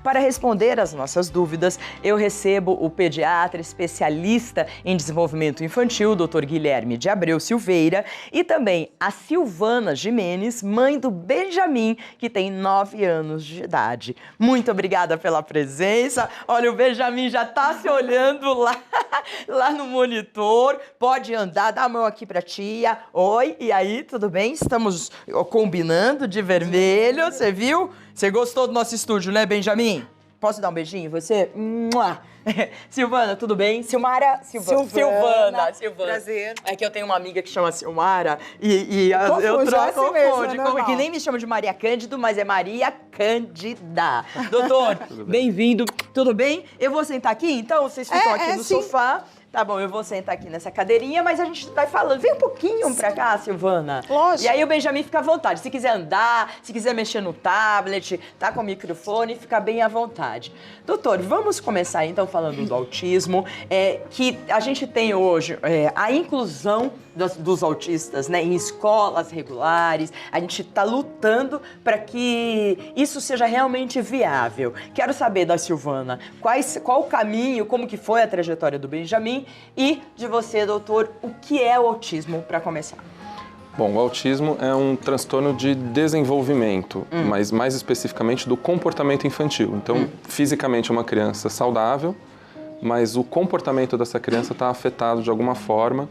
Para responder às nossas dúvidas, eu recebo o pediatra especialista em desenvolvimento infantil, Dr. Guilherme de Abreu Silveira, e também a Silvana Gimenez, mãe do Benjamin, que tem 9 anos de idade. Muito obrigada pela presença. Olha, o Benjamin já está se olhando lá no monitor. Pode andar, dá a mão aqui para a tia. Oi, e aí, tudo bem? Estamos combinando de vermelho, você viu? Você gostou do nosso estúdio, né, Benjamin? Posso dar um beijinho em você? Mua! Silvana, tudo bem? Silvana. Prazer. É que eu tenho uma amiga que chama Silmara Eu troco confunde, que nem me chamo de Maria Cândido, mas é Maria Cândida. Doutor, bem-vindo. Tudo bem? Eu vou sentar aqui, então? Vocês ficam aqui no sofá. Tá bom, eu vou sentar aqui nessa cadeirinha, mas a gente vai falando. Vem um pouquinho pra cá, Silvana. Lógico. E aí o Benjamin fica à vontade. Se quiser andar, se quiser mexer no tablet, tá com o microfone, fica bem à vontade. Doutor, vamos começar então falando do autismo, que a gente tem hoje a inclusão dos autistas, né, em escolas regulares. A gente está lutando para que isso seja realmente viável. Quero saber da Silvana qual o caminho, como que foi a trajetória do Benjamin e de você, doutor, o que é o autismo, para começar? Bom, o autismo é um transtorno de desenvolvimento, mas mais especificamente do comportamento infantil. Então, fisicamente é uma criança saudável, mas o comportamento dessa criança está afetado de alguma forma,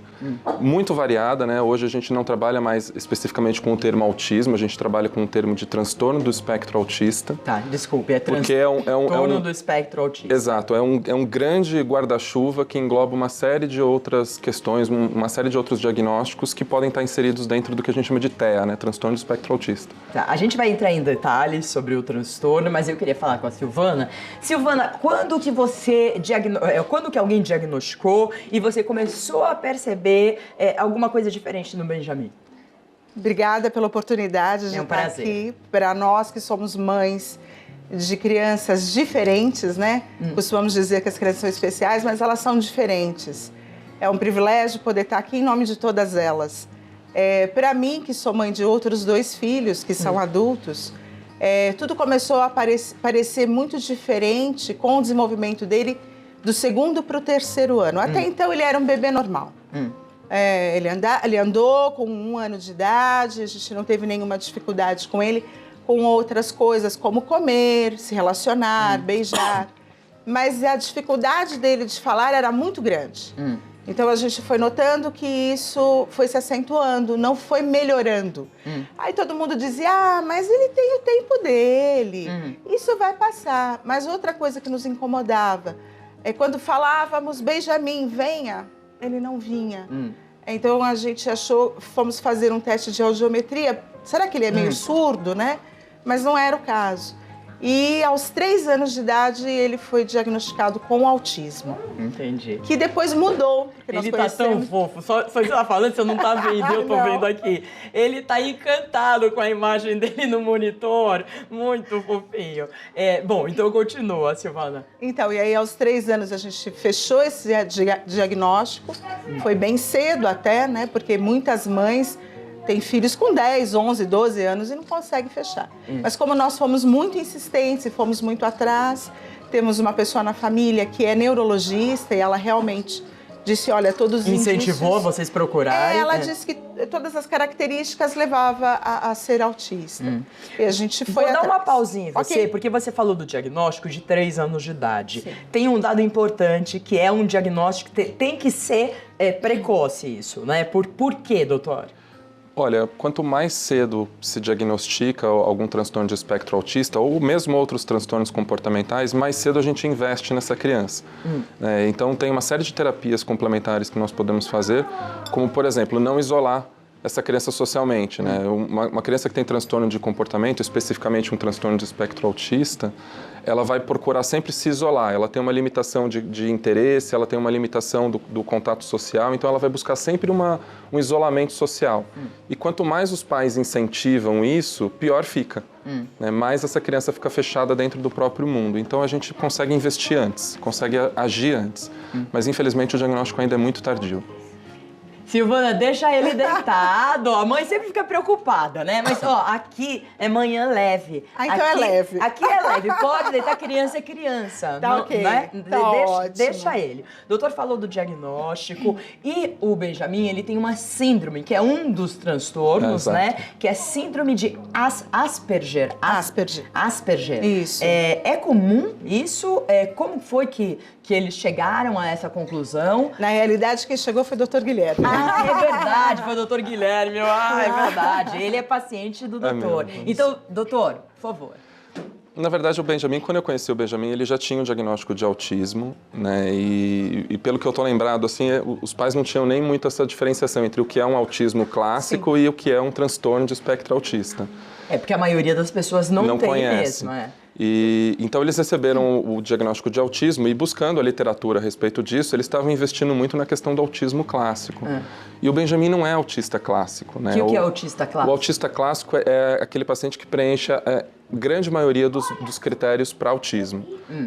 muito variada, né? Hoje a gente não trabalha mais especificamente com o termo autismo, a gente trabalha com o termo de transtorno do espectro autista. Tá, desculpe, transtorno do espectro autista. Exato, é um grande guarda-chuva que engloba uma série de outras questões, uma série de outros diagnósticos que podem estar inseridos dentro do que a gente chama de TEA, né? Transtorno do espectro autista. Tá, a gente vai entrar em detalhes sobre o transtorno, mas eu queria falar com a Silvana. Silvana, quando que alguém diagnosticou e você começou a perceber alguma coisa diferente no Benjamin? Obrigada pela oportunidade de estar prazer. aqui. Para nós que somos mães de crianças diferentes, né? Costumamos dizer que as crianças são especiais, mas elas são diferentes. É um privilégio poder estar aqui em nome de todas elas. Para mim, que sou mãe de outros 2 filhos que são adultos, tudo começou a parecer muito diferente com o desenvolvimento dele do 2º para o 3º ano. Até então ele era um bebê normal. Ele andou com 1 ano de idade, a gente não teve nenhuma dificuldade com ele, com outras coisas como comer, se relacionar, beijar. Mas a dificuldade dele de falar era muito grande. Então a gente foi notando que isso foi se acentuando, não foi melhorando. Aí todo mundo dizia, mas ele tem o tempo dele, isso vai passar. Mas outra coisa que nos incomodava é quando falávamos, Benjamin, venha, ele não vinha. Então a gente fomos fazer um teste de audiometria, será que ele é meio surdo, né? Mas não era o caso. E aos 3 anos de idade ele foi diagnosticado com autismo. Entendi. Que depois mudou. Ele tá tão fofo, só você tá falando, você não tá vendo, eu tô vendo aqui. Ele tá encantado com a imagem dele no monitor, muito fofinho. Bom, então continua, Silvana. Então, e aí aos 3 anos a gente fechou esse diagnóstico, foi bem cedo até, né, porque muitas mães têm filhos com 10, 11, 12 anos e não conseguem fechar. Mas como nós fomos muito insistentes e fomos muito atrás, temos uma pessoa na família que é neurologista e ela realmente disse, olha, todos os incentivou indícios... vocês procurarem? Ela disse que todas as características levavam a ser autista. E a gente foi Vou dar atrás. uma pausinha em você, Ok. porque você falou do diagnóstico de 3 anos de idade. Sim. Tem um dado importante, que é um diagnóstico que tem que ser precoce isso, né? Por quê, doutor? Olha, quanto mais cedo se diagnostica algum transtorno de espectro autista, ou mesmo outros transtornos comportamentais, mais cedo a gente investe nessa criança. Então, tem uma série de terapias complementares que nós podemos fazer, como, por exemplo, não isolar essa criança socialmente, né? Uma criança que tem transtorno de comportamento, especificamente um transtorno de espectro autista, ela vai procurar sempre se isolar, ela tem uma limitação de interesse, ela tem uma limitação do contato social, então ela vai buscar sempre um isolamento social. E quanto mais os pais incentivam isso, pior fica. Né? Mais essa criança fica fechada dentro do próprio mundo. Então a gente consegue investir antes, consegue agir antes. Mas infelizmente o diagnóstico ainda é muito tardio. Silvana, deixa ele deitado. A mãe sempre fica preocupada, né? Mas, ó, aqui é manhã leve. Ah, então aqui, é leve. Aqui é leve. Pode deitar, criança é criança. Tá ok. Né? Tá ótimo. Deixa ele. O doutor falou do diagnóstico e o Benjamin, ele tem uma síndrome, que é um dos transtornos, né? Que é síndrome de Asperger. Asperger. Isso. É comum isso? Como foi que eles chegaram a essa conclusão? Na realidade, quem chegou foi o Dr. Guilherme. Ah, é verdade, foi o doutor Guilherme. Ah, é verdade. Ele é paciente do doutor. Então, doutor, por favor. Na verdade, o Benjamin, quando eu conheci o Benjamin, ele já tinha um diagnóstico de autismo, né? E pelo que eu tô lembrado, assim, os pais não tinham nem muito essa diferenciação entre o que é um autismo clássico e o que é um transtorno de espectro autista. É porque a maioria das pessoas não tem conhece. mesmo, Então eles receberam o diagnóstico de autismo e buscando a literatura a respeito disso, eles estavam investindo muito na questão do autismo clássico. E o Benjamin não é autista clássico, né? O que é autista clássico? O autista clássico é aquele paciente que preenche a grande maioria dos critérios para autismo,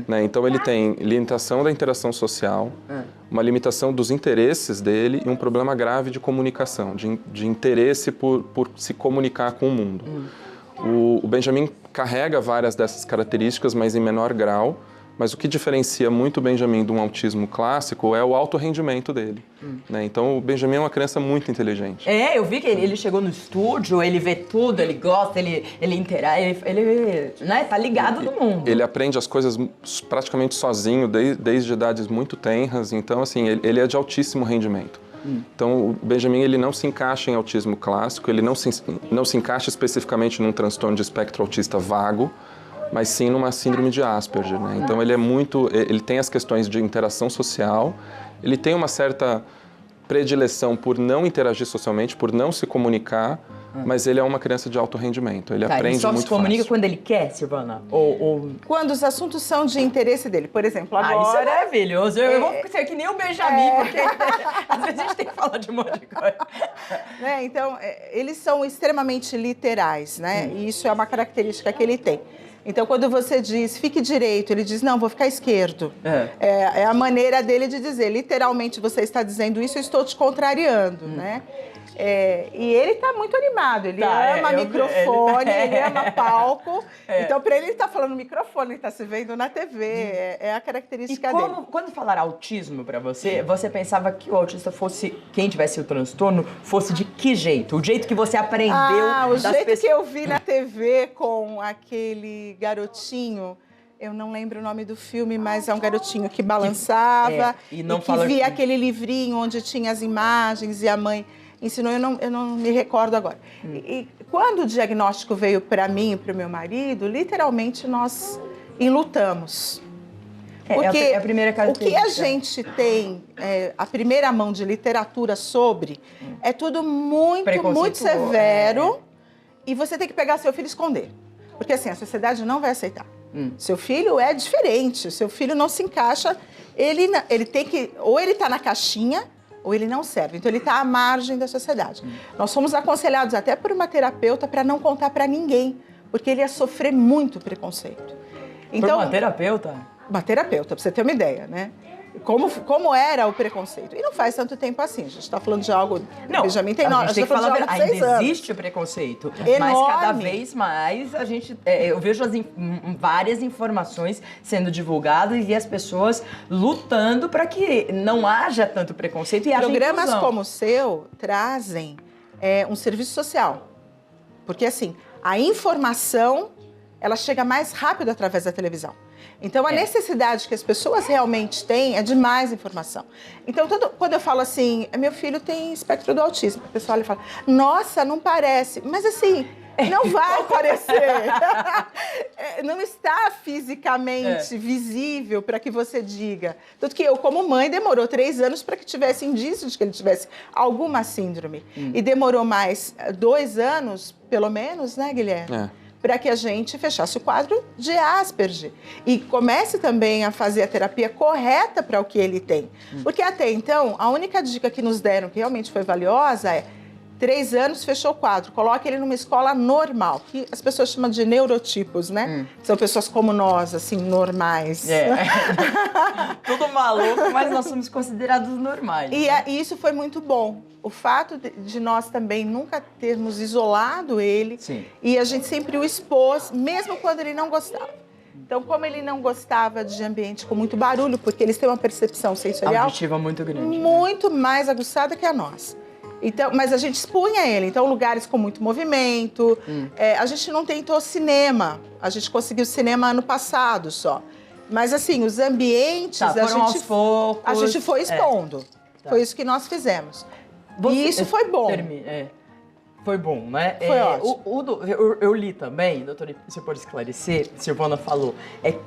né? Então ele tem limitação da interação social, uma limitação dos interesses dele e um problema grave de comunicação, de interesse por se comunicar com o mundo. O Benjamin carrega várias dessas características, mas em menor grau. Mas o que diferencia muito o Benjamin de um autismo clássico é o alto rendimento dele. Né? Então, o Benjamin é uma criança muito inteligente. Eu vi que ele chegou no estúdio, ele vê tudo, ele gosta, ele interage, ele né, tá ligado no mundo. Ele aprende as coisas praticamente sozinho, desde idades muito tenras. Então, assim, ele é de altíssimo rendimento. Então, o Benjamin ele não se encaixa em autismo clássico, ele não se encaixa especificamente num transtorno de espectro autista vago, mas sim numa síndrome de Asperger, né? Então ele tem as questões de interação social, ele tem uma certa predileção por não interagir socialmente, por não se comunicar, mas ele é uma criança de alto rendimento, ele aprende muito fácil. Ele só se comunica quando ele quer, Silvana? Quando os assuntos são de interesse dele. Por exemplo, agora... isso é maravilhoso. Eu vou ser que nem o Benjamin, porque às vezes a gente tem que falar de um monte de coisa. Né? Então, eles são extremamente literais, né? E isso é uma característica que ele tem. Então, quando você diz, fique direito, ele diz, não, vou ficar esquerdo. É a maneira dele de dizer, literalmente, você está dizendo isso, eu estou te contrariando, né? E ele está muito animado, ele ama microfone, ele ama palco. Então, para ele está falando microfone, ele está se vendo na TV, é a característica dele. Quando falar autismo para você, você pensava que o autista fosse, quem tivesse o transtorno, fosse de que jeito? O jeito que você aprendeu o jeito que eu vi na TV com aquele garotinho... Eu não lembro o nome do filme, mas é um garotinho que balançava e que via aquele livrinho onde tinha as imagens e a mãe ensinou. Eu não me recordo agora. E quando o diagnóstico veio para mim e para o meu marido, literalmente nós enlutamos. Porque a primeira característica. O que a gente tem, a primeira mão de literatura sobre, é tudo muito severo e você tem que pegar seu filho e esconder. Porque assim, a sociedade não vai aceitar. Seu filho é diferente, seu filho não se encaixa, ele tem que, ou ele está na caixinha, ou ele não serve. Então, ele está à margem da sociedade. Nós fomos aconselhados até por uma terapeuta para não contar para ninguém, porque ele ia sofrer muito preconceito. Então, por uma terapeuta? Uma terapeuta, para você ter uma ideia, né? Como era o preconceito. E não faz tanto tempo assim, a gente está falando de algo... Não, Benjamin tem a gente tem que falar a verdade, ainda existe o preconceito, mas cada vez mais a gente... eu vejo várias informações sendo divulgadas e as pessoas lutando para que não haja tanto preconceito e haja Programas inclusão. como o seu trazem um serviço social. Porque, assim, a informação, ela chega mais rápido através da televisão. Então, a necessidade que as pessoas realmente têm é de mais informação. Então, quando eu falo assim, meu filho tem espectro do autismo, a pessoa olha e fala, nossa, não parece. Mas assim, não vai parecer. Não está fisicamente visível para que você diga. Tanto que eu, como mãe, demorou 3 anos para que tivesse indício de que ele tivesse alguma síndrome. E demorou mais 2 anos, pelo menos, né, Guilherme? Para que a gente fechasse o quadro de Asperger e comece também a fazer a terapia correta para o que ele tem. Porque até então, a única dica que nos deram, que realmente foi valiosa, 3 anos, fechou o quadro. Coloca ele numa escola normal, que as pessoas chamam de neurotipos, né? São pessoas como nós, assim, normais. Tudo maluco, mas nós somos considerados normais. E isso foi muito bom. O fato de nós também nunca termos isolado ele. Sim. E a gente sempre o expôs, mesmo quando ele não gostava. Então, como ele não gostava de ambiente com muito barulho, porque eles têm uma percepção sensorial Auditiva muito grande. muito mais aguçada que a nossa. Então, mas a gente expunha ele. Então, lugares com muito movimento. A gente não tentou cinema. A gente conseguiu cinema ano passado só. Mas, assim, os ambientes... Foram aos poucos. A gente foi expondo. Foi isso que nós fizemos. E isso foi bom. Foi bom, né? Foi ótimo. Eu li também, doutora, se pode esclarecer, Silvana falou,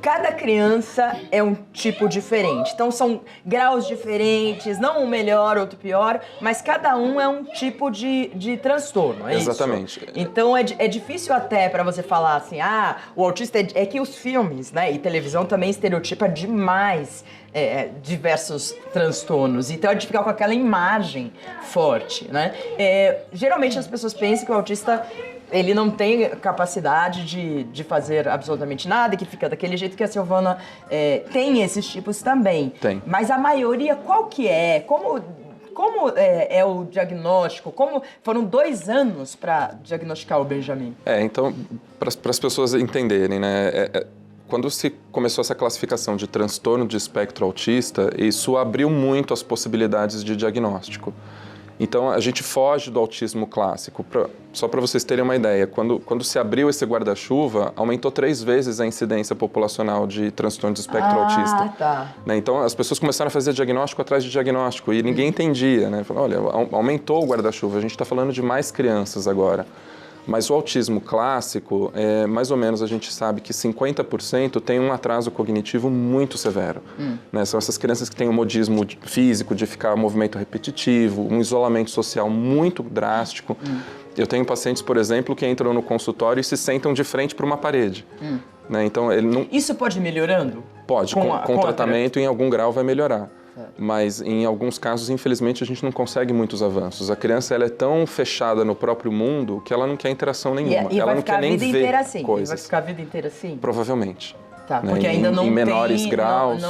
cada criança é um tipo diferente. Então, são graus diferentes, não um melhor, outro pior, mas cada um é um tipo de transtorno, é Exatamente. isso? Então, é difícil até para você falar assim, o autista é que os filmes, né, e televisão também estereotipa demais diversos transtornos. Então, é de ficar com aquela imagem forte, né? Geralmente, as pessoas pensam que o autista, ele não tem capacidade de fazer absolutamente nada, que fica daquele jeito que a Silvana tem esses tipos também. Tem. Mas a maioria, qual que é? Como é o diagnóstico? Foram 2 anos para diagnosticar o Benjamin? Então, para as pessoas entenderem, né? Quando se começou essa classificação de transtorno de espectro autista, isso abriu muito as possibilidades de diagnóstico. Então, a gente foge do autismo clássico. Só para vocês terem uma ideia, quando se abriu esse guarda-chuva, aumentou 3 vezes a incidência populacional de transtorno de espectro autista. Tá. Né? Então, as pessoas começaram a fazer diagnóstico atrás de diagnóstico e ninguém entendia, né? Falaram, olha, aumentou o guarda-chuva, a gente está falando de mais crianças agora. Mas o autismo clássico, mais ou menos a gente sabe que 50% tem um atraso cognitivo muito severo. Né? São essas crianças que têm um modismo físico, de ficar movimento repetitivo, um isolamento social muito drástico. Eu tenho pacientes, por exemplo, que entram no consultório e se sentam de frente para uma parede. Né? Então, ele não... Isso pode ir melhorando? Pode, com tratamento em algum grau vai melhorar. Mas em alguns casos, infelizmente, a gente não consegue muitos avanços. A criança ela é tão fechada no próprio mundo que ela não quer interação nenhuma. E ela vai não quer nem ver coisas. coisas. Vai ficar a vida inteira assim? Provavelmente. Tá, né? porque ainda não em menores tem, graus.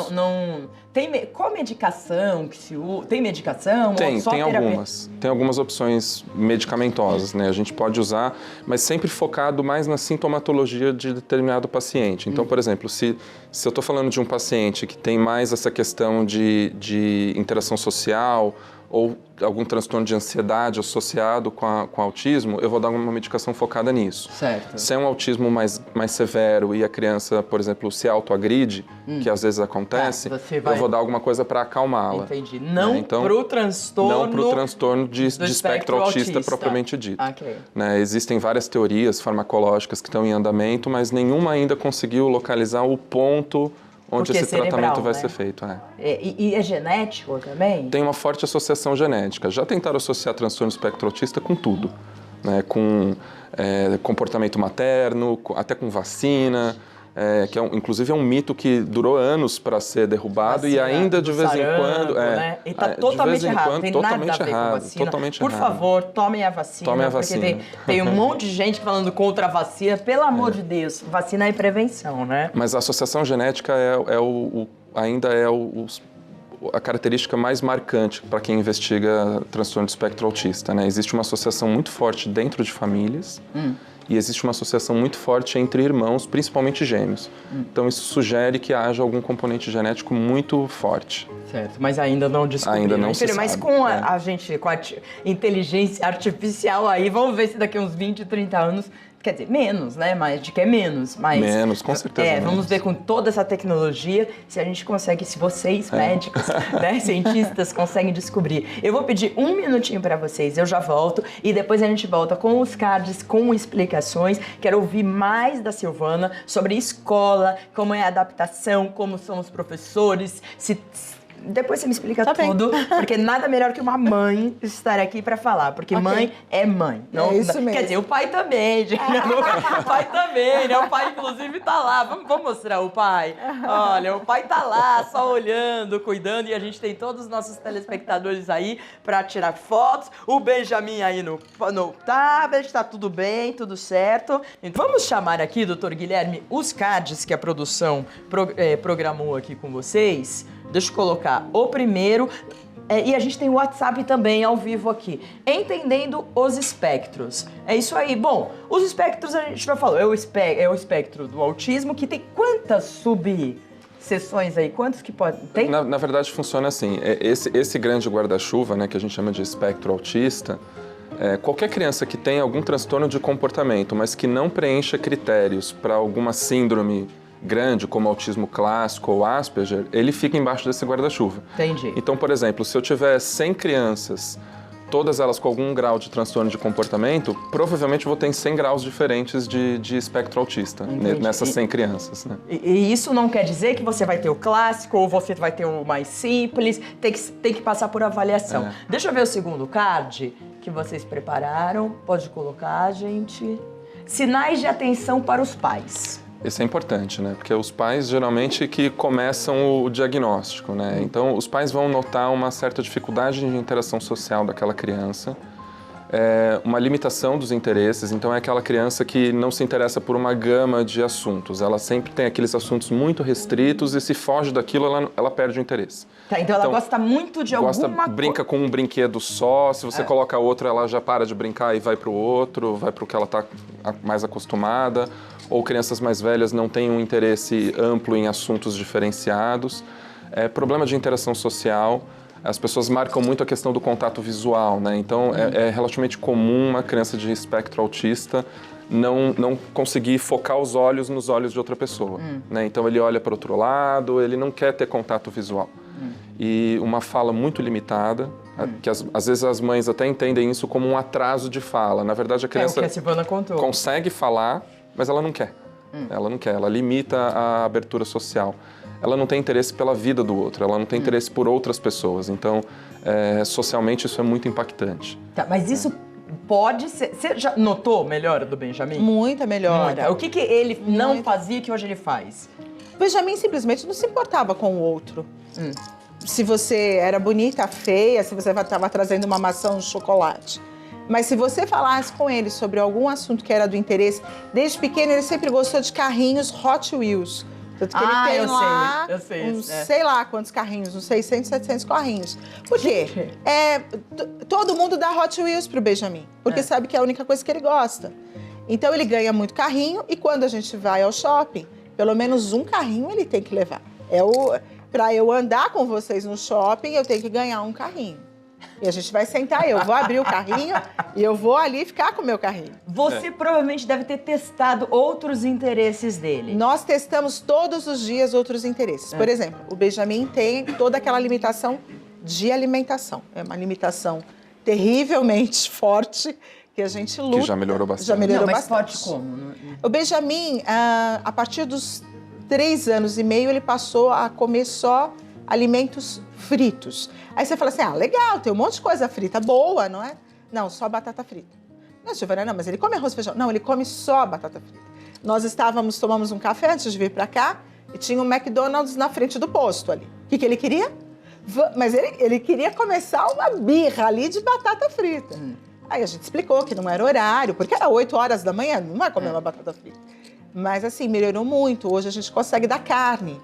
Qual medicação que se usa? Tem medicação? Tem terapia? algumas. Tem algumas opções medicamentosas, né? A gente pode usar, mas sempre focado mais na sintomatologia de determinado paciente. Então, por exemplo, se eu estou falando de um paciente que tem mais essa questão de interação social ou algum transtorno de ansiedade associado com autismo, eu vou dar uma medicação focada nisso. Certo. Se é um autismo mais severo e a criança, por exemplo, se autoagride, que às vezes acontece, eu vou dar alguma coisa para acalmá-la. Entendi. Não então, para o transtorno... Não para o transtorno de espectro autista propriamente dito. Okay. Né? Existem várias teorias farmacológicas que estão em andamento, mas nenhuma ainda conseguiu localizar o ponto onde esse tratamento vai ser feito. E é genético também? Tem uma forte associação genética. Já tentaram associar transtorno espectro autista com tudo, né? Com comportamento materno, até com vacina, que inclusive é um mito que durou anos para ser derrubado e ainda de vez em quando... né? E está totalmente errado, não tem nada a ver com vacina. Totalmente Por errado. favor, tomem a vacina. Tomem a vacina. Porque tem um monte de gente falando contra a vacina. Pelo amor de Deus, vacina é prevenção, né? Mas a associação genética ainda é a característica mais marcante para quem investiga transtorno de espectro autista, né? Existe uma associação muito forte dentro de famílias e existe uma associação muito forte entre irmãos, principalmente gêmeos. Então isso sugere que haja algum componente genético muito forte. Certo, mas ainda não descobriram. Ainda não se sabe. Mas com a gente, com a inteligência artificial aí, vamos ver se daqui a uns 20, 30 anos... Quer dizer, menos, né? Mas de que é menos. Mas, menos, com certeza. Vamos ver com toda essa tecnologia se a gente consegue, se vocês, médicos, né, cientistas, conseguem descobrir. Eu vou pedir 1 minutinho para vocês, eu já volto. E depois a gente volta com os cards, com explicações. Quero ouvir mais da Silvana sobre escola, como é a adaptação, como são os professores, se Depois você me explica Tá bem. tudo, porque nada melhor que uma mãe estar aqui pra falar, porque Ok. mãe é mãe. Não, É isso mesmo. Quer dizer, o pai também, gente. O pai também, né? O pai, inclusive, tá lá. Vamos mostrar o pai? Olha, o pai tá lá, só olhando, cuidando, e a gente tem todos os nossos telespectadores aí pra tirar fotos. O Benjamin aí no tablet, tá tudo bem, tudo certo. Então, vamos chamar aqui, doutor Guilherme, os cards que a produção programou aqui com vocês. Deixa eu colocar o primeiro. E a gente tem o WhatsApp também ao vivo aqui. Entendendo os espectros. É isso aí. Bom, os espectros a gente já falou. É o espectro do autismo, que tem quantas subseções aí? Quantos que pode... Tem? Na verdade, funciona assim. Esse grande guarda-chuva, né, que a gente chama de espectro autista, qualquer criança que tenha algum transtorno de comportamento, mas que não preencha critérios para alguma síndrome grande, como autismo clássico ou Asperger, ele fica embaixo desse guarda-chuva. Entendi. Então, por exemplo, se eu tiver 100 crianças, todas elas com algum grau de transtorno de comportamento, provavelmente eu vou ter 100 graus diferentes de espectro autista nessas 100 crianças, né? E isso não quer dizer que você vai ter o clássico ou você vai ter o mais simples, tem que passar por avaliação. Deixa eu ver o segundo card que vocês prepararam. Pode colocar, gente. Sinais de atenção para os pais. Isso é importante, né? Porque os pais geralmente que começam o diagnóstico, né? Então, os pais vão notar uma certa dificuldade de interação social daquela criança, uma limitação dos interesses. Então, é aquela criança que não se interessa por uma gama de assuntos. Ela sempre tem aqueles assuntos muito restritos e se foge daquilo, ela perde o interesse. Tá, então ela gosta muito de alguma coisa. Brinca com um brinquedo só, se você coloca outro, ela já para de brincar e vai para o outro, vai para o que ela está mais acostumada. Ou crianças mais velhas não têm um interesse amplo em assuntos diferenciados. Problema de interação social, as pessoas marcam muito a questão do contato visual, né? Então, é relativamente comum uma criança de espectro autista não conseguir focar os olhos nos olhos de outra pessoa, né? Então, ele olha para o outro lado, ele não quer ter contato visual. E uma fala muito limitada, que às vezes as mães até entendem isso como um atraso de fala. Na verdade, a criança o que a Silvana contou. Consegue falar, mas ela não quer. Ela não quer, ela limita a abertura social. Ela não tem interesse pela vida do outro, ela não tem interesse por outras pessoas. Então, socialmente, isso é muito impactante. Tá, mas isso pode ser... Você já notou melhora do Benjamin? Muita melhora. Muita. O que ele não fazia que hoje ele faz? O Benjamin simplesmente não se importava com o outro. Se você era bonita, feia, se você estava trazendo uma maçã, um chocolate. Mas se você falasse com ele sobre algum assunto que era do interesse, desde pequeno ele sempre gostou de carrinhos Hot Wheels. Tanto que ele tem lá eu sei, sei lá quantos carrinhos, uns 600, 700 carrinhos. Por quê? Todo mundo dá Hot Wheels pro Benjamin, porque sabe que é a única coisa que ele gosta. Então ele ganha muito carrinho e quando a gente vai ao shopping, pelo menos um carrinho ele tem que levar. Para eu andar com vocês no shopping, eu tenho que ganhar um carrinho. E a gente vai sentar, eu vou abrir o carrinho e eu vou ali ficar com o meu carrinho. Você provavelmente deve ter testado outros interesses dele. Nós testamos todos os dias outros interesses. Por exemplo, o Benjamin tem toda aquela limitação de alimentação. É uma limitação terrivelmente forte que a gente luta. Que já melhorou bastante. Já melhorou mas bastante. forte como? O Benjamin, a partir dos 3 anos e meio, ele passou a comer só alimentos fritos. Aí você fala assim, legal, tem um monte de coisa frita boa, não é? Não, só batata frita. Não, Silvana, não, mas ele come arroz e feijão. Não, ele come só batata frita. Nós tomamos um café antes de vir pra cá e tinha um McDonald's na frente do posto ali. O que ele queria? Mas ele queria começar uma birra ali de batata frita. Aí a gente explicou que não era horário, porque era 8 horas da manhã, não vai comer uma batata frita. Mas assim, melhorou muito. Hoje a gente consegue dar carne.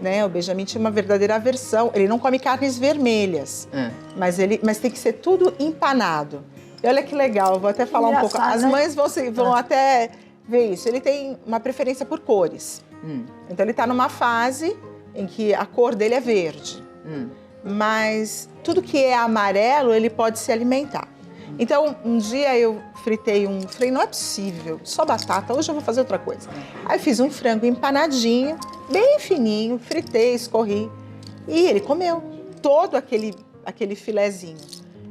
Né? O Benjamin tinha uma verdadeira aversão. Ele não come carnes vermelhas, mas tem que ser tudo empanado. E olha que legal, eu vou até falar um pouco. As mães vão até ver isso. Ele tem uma preferência por cores. Então ele está numa fase em que a cor dele é verde. Mas tudo que é amarelo, ele pode se alimentar. Então, um dia eu falei, não é possível, só batata, hoje eu vou fazer outra coisa. Aí fiz um frango empanadinho, bem fininho, fritei, escorri. E ele comeu todo aquele filezinho.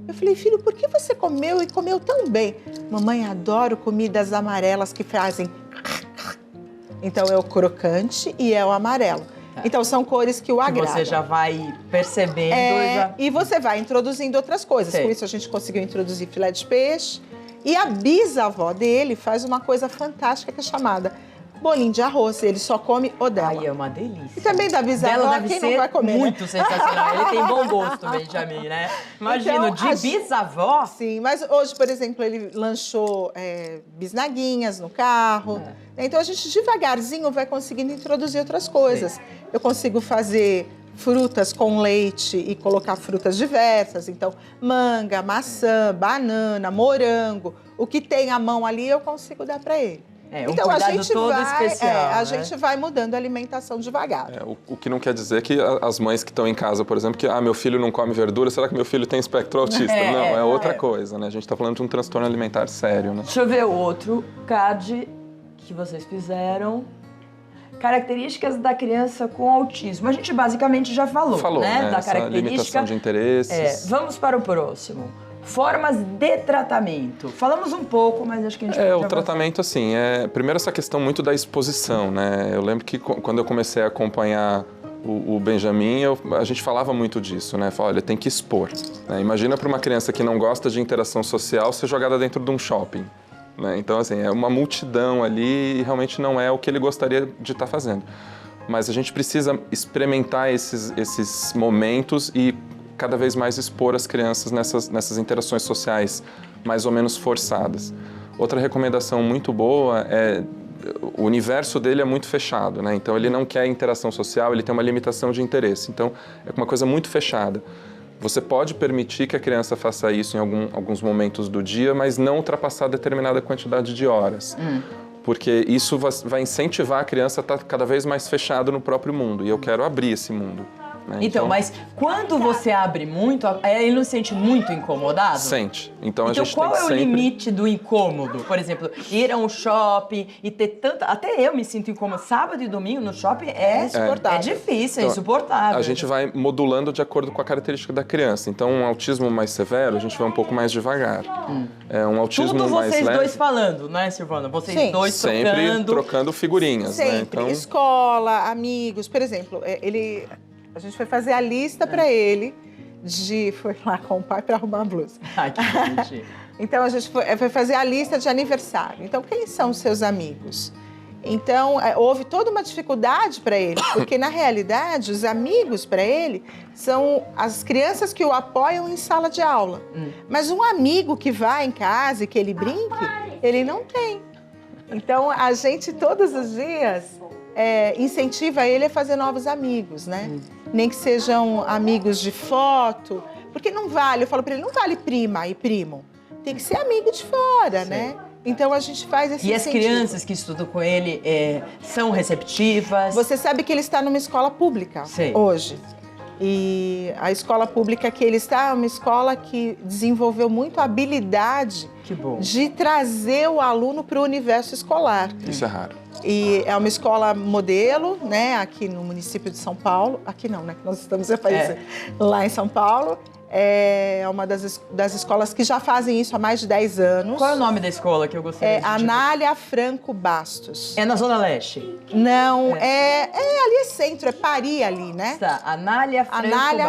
Eu falei, filho, por que você comeu e comeu tão bem? Mamãe, adoro comidas amarelas que fazem... Então é o crocante e é o amarelo. Então, são cores que o Que agradam. você já vai percebendo E você vai introduzindo outras coisas. Sei. Com isso, a gente conseguiu introduzir filé de peixe. E a bisavó dele faz uma coisa fantástica que é chamada bolinho de arroz. Ele só come o dela. Ai, é uma delícia. E também da bisavó, Dela deve quem ser não vai comer, muito né? sensacional. Ele tem bom gosto, Benjamin, né? Imagina, Então, de bisavó... Sim, mas hoje, por exemplo, ele lanchou bisnaguinhas no carro. Então, a gente devagarzinho vai conseguindo introduzir outras coisas. Eu consigo fazer frutas com leite e colocar frutas diversas. Então, manga, maçã, banana, morango. O que tem à mão ali, eu consigo dar para ele. Um então, cuidado todo especial, a né? gente vai mudando a alimentação devagar. O que não quer dizer que as mães que estão em casa, por exemplo, que meu filho não come verdura, será que meu filho tem espectro autista? Não, é outra coisa, né? A gente está falando de um transtorno alimentar sério, né? Deixa eu ver o outro CAD que vocês fizeram. Características da criança com autismo. A gente basicamente já falou, né? Da essa característica. limitação de interesses. Vamos para o próximo. Formas de tratamento. Falamos um pouco, mas acho que a gente pode O avançar. tratamento, assim, primeiro essa questão muito da exposição, né? Eu lembro que quando eu comecei a acompanhar o Benjamin, a gente falava muito disso, né? Falava, olha, tem que expor. Né? Imagina para uma criança que não gosta de interação social ser jogada dentro de um shopping. Né? Então, assim, é uma multidão ali e realmente não é o que ele gostaria de estar fazendo. Mas a gente precisa experimentar esses momentos e cada vez mais expor as crianças nessas interações sociais mais ou menos forçadas. Outra recomendação muito boa o universo dele é muito fechado, né? Então ele não quer interação social, ele tem uma limitação de interesse. Então é uma coisa muito fechada. Você pode permitir que a criança faça isso em alguns momentos do dia, mas não ultrapassar determinada quantidade de horas. Porque isso vai incentivar a criança a estar cada vez mais fechado no próprio mundo. E eu quero abrir esse mundo. Né? Então, mas quando você abre muito, ele não se sente muito incomodado? Sente. Então a Então, gente qual tem que é o sempre... limite do incômodo? Por exemplo, ir a um shopping e ter tanta... Até eu me sinto incômodo. Sábado e domingo no shopping é insuportável. É difícil, é Então, insuportável. A gente vai modulando de acordo com a característica da criança. Então, um autismo mais severo, a gente vai um pouco mais devagar. Um autismo Tudo mais vocês leve... dois falando, né, Silvana? Vocês Sim. dois Sempre trocando figurinhas, né? Sempre. Escola, amigos. Por exemplo, a gente foi fazer a lista para ele foi lá com o pai para arrumar a blusa. Ai, que bonitinho. Então, a gente foi fazer a lista de aniversário. Então, quem são os seus amigos? Então, houve toda uma dificuldade para ele, porque, na realidade, os amigos para ele são as crianças que o apoiam em sala de aula. Mas um amigo que vai em casa e que ele brinque, ele não tem. Então, a gente, todos os dias, incentiva ele a fazer novos amigos, né? Nem que sejam amigos de foto, porque não vale, eu falo para ele, não vale prima e primo. Tem que ser amigo de fora, né? Então a gente faz esse E as incentivo. crianças que estudam com ele são receptivas? Você sabe que ele está numa escola pública hoje. E a escola pública que ele está é uma escola que desenvolveu muito a habilidade de trazer o aluno para o universo escolar. Isso é raro. E é uma escola modelo, né, aqui no município de São Paulo. Aqui não, né, nós estamos lá em São Paulo. É uma das escolas que já fazem isso há mais de 10 anos. Qual é o nome da escola que eu gostaria de Anália Franco Bastos. É na Zona Leste? Não, ali é centro, é Pari ali, né? Tá, Anália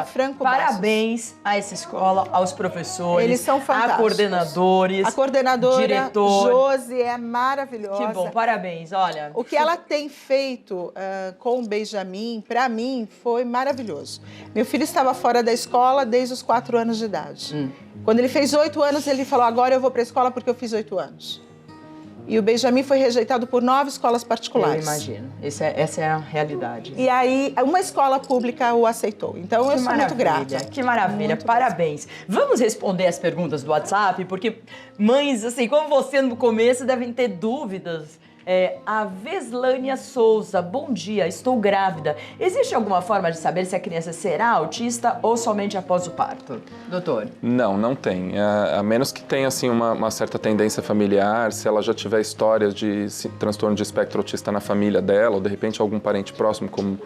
Franco Bastos. Parabéns a essa escola, aos professores. Eles são fantásticos. A coordenadores. A coordenadora, diretor. Josi, é maravilhosa. Que bom, parabéns, olha. O que ela tem feito com o Benjamin, para mim, foi maravilhoso. Meu filho estava fora da escola desde os 4 anos de idade. Quando ele fez 8 anos, ele falou, agora eu vou para a escola porque eu fiz 8 anos. E o Benjamin foi rejeitado por 9 escolas particulares. Eu imagino. Essa é a realidade. E aí, uma escola pública o aceitou. Então, eu sou muito grata. Que maravilha, muito parabéns. Vamos responder as perguntas do WhatsApp, porque mães, assim, como você no começo, devem ter dúvidas. A Veslânia Souza, bom dia, estou grávida. Existe alguma forma de saber se a criança será autista ou somente após o parto? Doutor? Não tem. A menos que tenha assim, uma certa tendência familiar, se ela já tiver histórias de transtorno de espectro autista na família dela, ou de repente algum parente próximo, como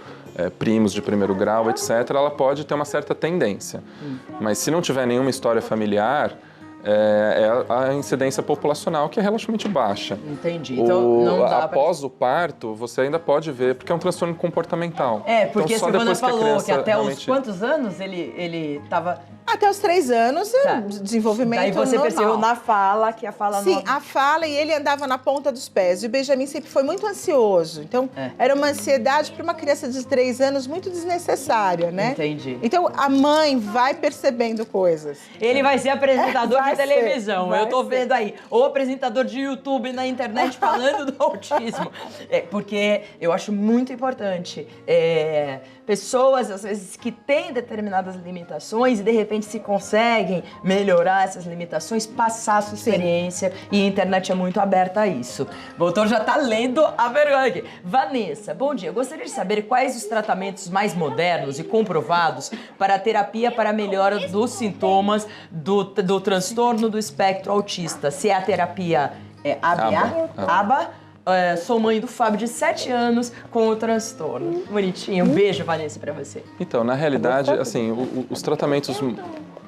primos de primeiro grau, etc., ela pode ter uma certa tendência. Mas se não tiver nenhuma história familiar, é a incidência populacional, que é relativamente baixa. Entendi. Então, não dá após o parto, você ainda pode ver, porque é um transtorno comportamental. Porque então, a Silvana falou que até realmente... os quantos anos ele estava... Até os 3 anos, de desenvolvimento Daí você normal. percebeu na fala que a fala Sim, não... a fala, e ele andava na ponta dos pés. E o Benjamin sempre foi muito ansioso. Então, era uma ansiedade para uma criança de 3 anos muito desnecessária, né? Entendi. Então, a mãe vai percebendo coisas. Ele vai ser apresentador de televisão, vai eu tô ser. vendo aí. Ou apresentador de YouTube na internet falando do autismo. Porque eu acho muito importante. Pessoas, às vezes, que têm determinadas limitações e, de repente, se conseguem melhorar essas limitações, passar a sua experiência. E a internet é muito aberta a isso. O doutor já tá lendo a vergonha aqui. Vanessa, bom dia. Eu gostaria de saber quais os tratamentos mais modernos e comprovados para a terapia para a melhora dos sintomas do transtorno do espectro autista. Se é a terapia ABA. Sou mãe do Fábio, de 7 anos, com o transtorno. Bonitinho. Um beijo, Vanessa, pra você. Então, na realidade, assim, os tratamentos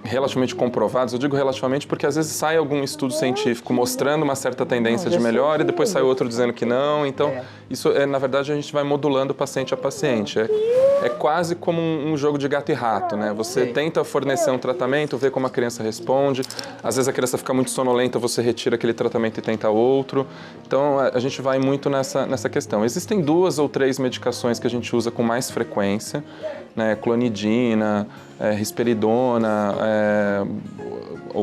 relativamente comprovados, eu digo relativamente porque às vezes sai algum estudo científico mostrando uma certa tendência de melhora e depois sai outro dizendo que não. Então, isso na verdade, a gente vai modulando paciente a paciente. É quase como um jogo de gato e rato, né? Você tenta fornecer um tratamento, vê como a criança responde. Às vezes a criança fica muito sonolenta, você retira aquele tratamento e tenta outro. Então, a gente vai muito nessa questão. Existem 2 ou 3 medicações que a gente usa com mais frequência, né? Clonidina, risperidona,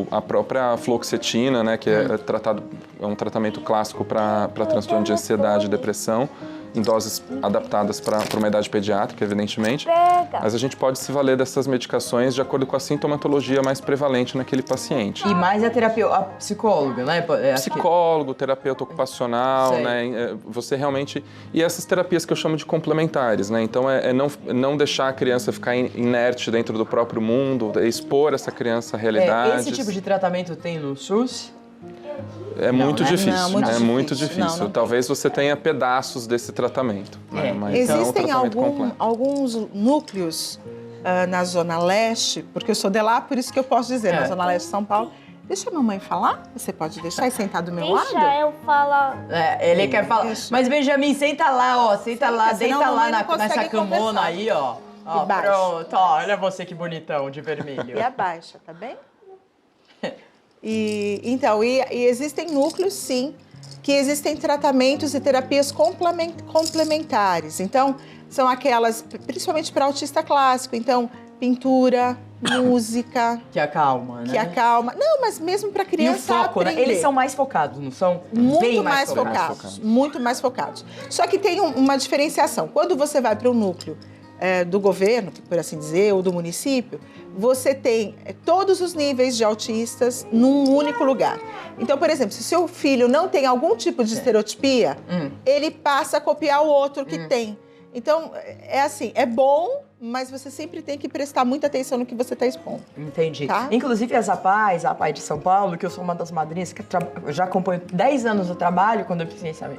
a própria fluoxetina, né? Que é um tratamento clássico para transtorno de ansiedade e depressão, em doses adaptadas para uma idade pediátrica, evidentemente. Mas a gente pode se valer dessas medicações de acordo com a sintomatologia mais prevalente naquele paciente. E mais a terapia, a psicóloga, né? Psicólogo, terapeuta ocupacional, né? Você realmente... E essas terapias que eu chamo de complementares, né? Então, não deixar a criança ficar inerte dentro do próprio mundo, expor essa criança à realidade. Esse tipo de tratamento tem no SUS? É muito difícil, não, é muito difícil. Não. Talvez você tenha pedaços desse tratamento. Mas Existem é um tratamento alguns núcleos na Zona Leste, porque eu sou de lá, por isso que eu posso dizer, na Zona Leste de São Paulo. Deixa a mamãe falar? Você pode deixar e sentar do meu lado? Deixa eu falar. Ele quer falar. Mas, Benjamin, senta lá, ó. Senta lá, deita lá nessa camona conversar. aí, ó. Ó, pronto, ó. Olha você que bonitão, de vermelho. E abaixa, tá bem? E existem núcleos, sim, que existem tratamentos e terapias complementares. Então, são aquelas, principalmente para autista clássico, então, pintura, música. Que acalma, né? Que acalma. Não, mas mesmo para criança E o foco, né? aprender. Eles são mais focados, não são? Muito Bem mais focados. Muito mais focados. Só que tem uma diferenciação. Quando você vai para um núcleo do governo, por assim dizer, ou do município, você tem todos os níveis de autistas num único lugar. Então, por exemplo, se seu filho não tem algum tipo de estereotipia, ele passa a copiar o outro que tem. Então, é assim, é bom, mas você sempre tem que prestar muita atenção no que você está expondo. Entendi. Tá? Inclusive as APAES, a APAE de São Paulo, que eu sou uma das madrinhas, que eu já acompanho 10 anos do trabalho com deficiência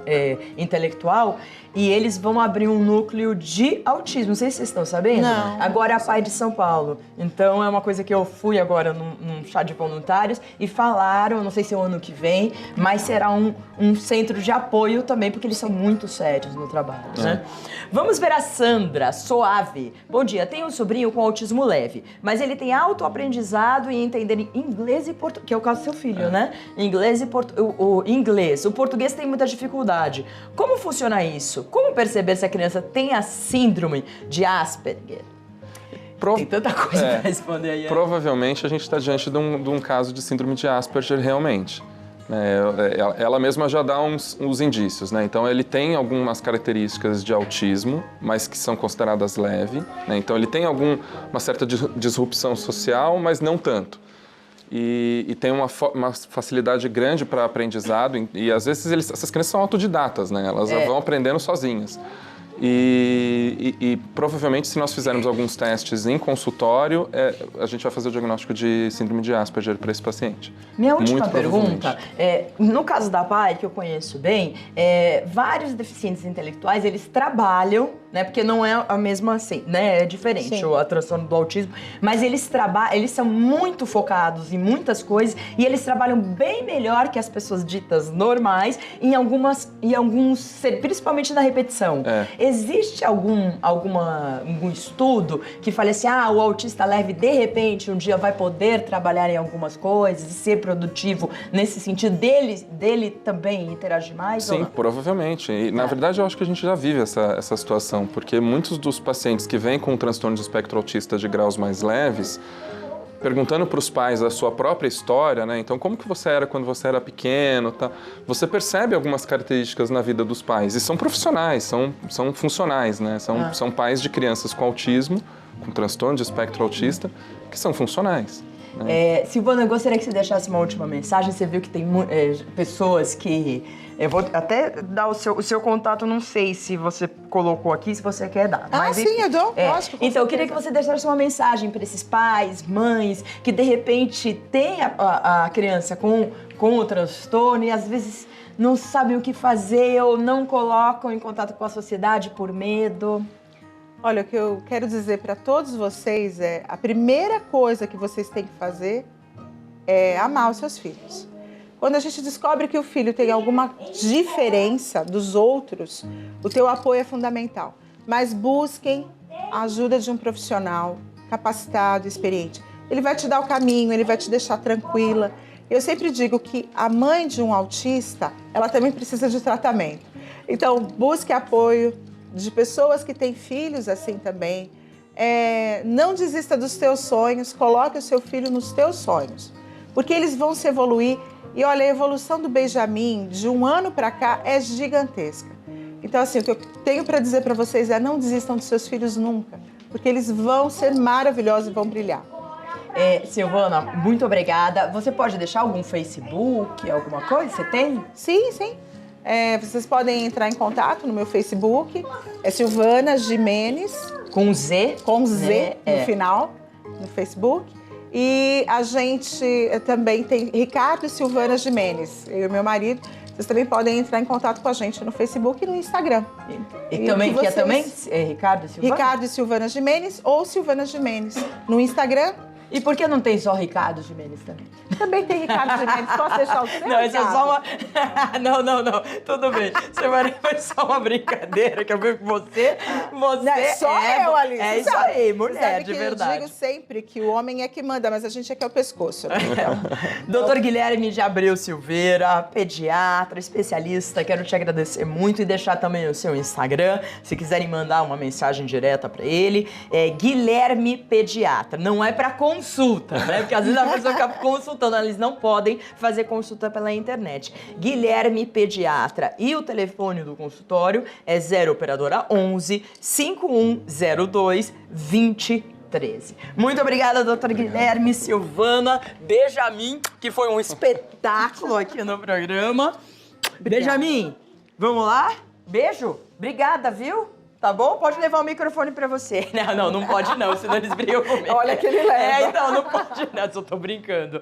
intelectual, e eles vão abrir um núcleo de autismo. Não sei se vocês estão sabendo. Não. Agora é a APAE de São Paulo. Então é uma coisa que eu fui agora num chá de voluntários e falaram, não sei se é o ano que vem, mas será um centro de apoio também, porque eles são muito sérios no trabalho, né? Vamos ver a Sandra Soave. Bom dia, tenho um sobrinho com autismo leve, mas ele tem autoaprendizado e entender inglês e português, que é o caso do seu filho, né? Inglês e inglês. O português tem muita dificuldade. Como funciona isso? Como perceber se a criança tem a síndrome de Asperger? Tem tanta coisa para responder aí. Provavelmente a gente está diante de um caso de síndrome de Asperger realmente. Ela mesma já dá uns indícios, né? Então ele tem algumas características de autismo, mas que são consideradas leve, né? Então ele tem uma certa disrupção social, mas não tanto. E tem uma facilidade grande para aprendizado e às vezes essas crianças são autodidatas, né? Elas vão aprendendo sozinhas. E provavelmente, se nós fizermos alguns testes em consultório, a gente vai fazer o diagnóstico de síndrome de Asperger para esse paciente. Minha última pergunta, no caso da PAI, que eu conheço bem, vários deficientes intelectuais, eles trabalham né? Porque não é a mesma assim, né? É diferente Sim. o transtorno do autismo. Mas eles são muito focados em muitas coisas e eles trabalham bem melhor que as pessoas ditas normais em alguns, principalmente na repetição. Existe algum estudo que fale assim, o autista leve, de repente, um dia vai poder trabalhar em algumas coisas e ser produtivo nesse sentido dele também interagir mais? Sim, provavelmente. E, na verdade, eu acho que a gente já vive essa situação, porque muitos dos pacientes que vêm com transtorno de espectro autista de graus mais leves, perguntando para os pais a sua própria história, né? Então, como que você era quando você era pequeno, tá? Você percebe algumas características na vida dos pais. E são profissionais, são funcionais, né? São pais de crianças com autismo, com transtorno de espectro autista, que são funcionais. Silvana, eu gostaria que você deixasse uma última mensagem. Você viu que tem pessoas que... Eu vou até dar o seu contato, não sei se você colocou aqui, se você quer dar. Mas, sim, eu dou. Lógico, então, eu queria que você deixasse uma mensagem para esses pais, mães, que de repente têm a criança com o transtorno e às vezes não sabem o que fazer ou não colocam em contato com a sociedade por medo. Olha, o que eu quero dizer para todos vocês é a primeira coisa que vocês têm que fazer é amar os seus filhos. Quando a gente descobre que o filho tem alguma diferença dos outros, o teu apoio é fundamental. Mas busquem a ajuda de um profissional capacitado, experiente. Ele vai te dar o caminho, ele vai te deixar tranquila. Eu sempre digo que a mãe de um autista, ela também precisa de tratamento. Então, busque apoio de pessoas que têm filhos assim também. Não desista dos teus sonhos, coloque o seu filho nos teus sonhos, porque eles vão se evoluir. E olha, a evolução do Benjamin de um ano para cá é gigantesca. Então, assim, o que eu tenho para dizer para vocês é não desistam dos seus filhos nunca, porque eles vão ser maravilhosos e vão brilhar. Silvana, muito obrigada. Você pode deixar algum Facebook, alguma coisa? Você tem? Sim, sim. Vocês podem entrar em contato no meu Facebook, é Silvana Gimenez. Com Z? Com Z né? no final, no Facebook. E a gente também tem Ricardo e Silvana Gimenez, eu e meu marido. Vocês também podem entrar em contato com a gente no Facebook e no Instagram. E também, que é também Ricardo e Silvana? Ricardo e Silvana Gimenez ou Silvana Gimenez no Instagram. E por que não tem só Ricardo Gimenez também? Também tem Ricardo Gimenez. Posso deixar o seu? Não, isso é só uma... não. Tudo bem. Foi só uma brincadeira que eu vi com você. Não, é só eu, Alice. É isso aí, mulher, de Eu verdade. digo sempre que o homem é que manda, mas a gente é que é o pescoço. Né? Doutor Guilherme de Abreu Silveira, pediatra, especialista, quero te agradecer muito e deixar também o seu Instagram, se quiserem mandar uma mensagem direta pra ele. Guilherme Pediatra. Não é pra consulta, né? Porque às vezes a pessoa fica consultando, eles não podem fazer consulta pela internet. Guilherme Pediatra. E o telefone do consultório é 0 operadora 11 5102 2013. Muito obrigada, doutor Guilherme, Silvana, Benjamin, que foi um espetáculo aqui no programa. Benjamin, vamos lá? Beijo. Obrigada, viu? Tá bom? Pode levar o microfone pra você. Não pode não, senão eles brigam comigo. Olha que ele leva. Então, não pode não, só tô brincando.